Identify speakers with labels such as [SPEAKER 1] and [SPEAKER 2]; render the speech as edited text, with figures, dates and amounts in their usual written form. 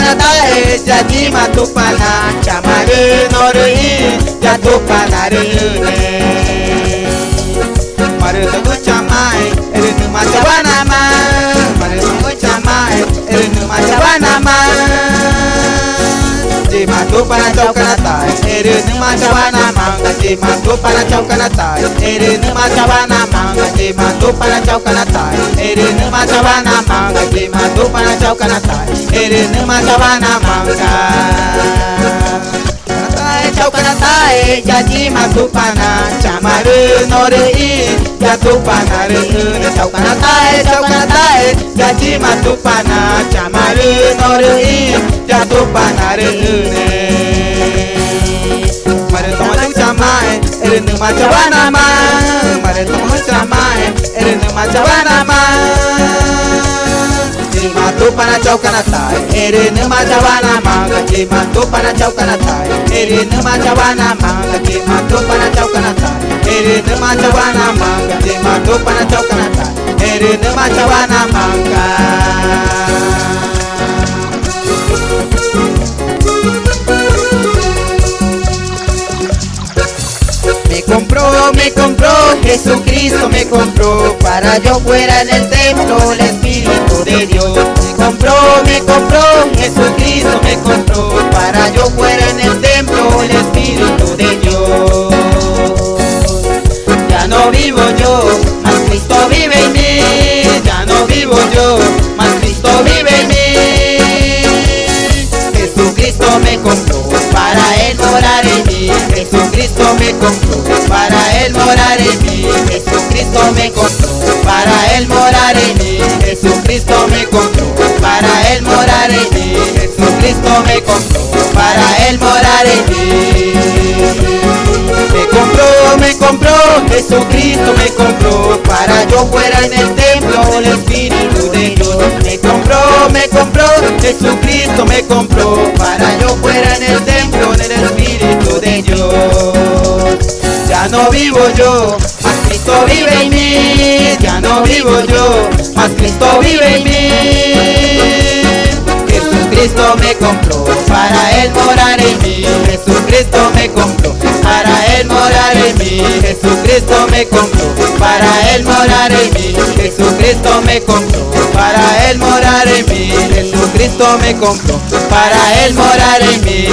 [SPEAKER 1] chaukanatae jadi matupana chamaru norui jatupanarune marutungu chamai erinu machawanama marutungu chamai erinu machawanama Matupana chaukanatae erinu machawanama matupana chaukanatae erinu machawanama matupana chaukanatae erinu machawanama matupana chaukanatae erinu machawanama chaukanatae jadi matupana chamaru norui jatupanarune chaukanatae jadi matupana chamaru norui jatupanarune marutungu chamai erinu machawanama marutungu chamai erinu machawanama matupana chaukanatae erinu machawanama matupana chaukanatae erinu machawanama matupana chaukanatae erinu machawanama matupana chaukanatae erinu machawanama Me compró, Jesucristo me compró para yo fuera en el templo el Espíritu de Dios. Me compró, Jesucristo me compró para yo fuera en el templo el Espíritu de Dios. Ya no vivo yo, mas Cristo vive en mí. Ya no vivo yo, mas Cristo vive en mí. Jesucristo me compró para Él morar en mí. Jesucristo me compró para Él morar en mí. Jesucristo me compró para Él morar en mí. Jesucristo me compró para Él morar en mí. Jesucristo me compró para Él morar en mí. Me compró, Jesucristo me compró para yo fuera en el templo el Espíritu de Dios. Me compró, Jesucristo me compró para yo fuera en el templo del Espíritu de Dios. Ya no vivo yo, mas Cristo vive en mí. Ya no vivo yo, mas Cristo vive en mí. Jesucristo me compró para Él morar en mí. Jesucristo me compró para Él morar en mí. Jesucristo me compró para Él morar en mí. Jesucristo me compró para Él morar en mí. Jesucristo me compró para Él morar en mí.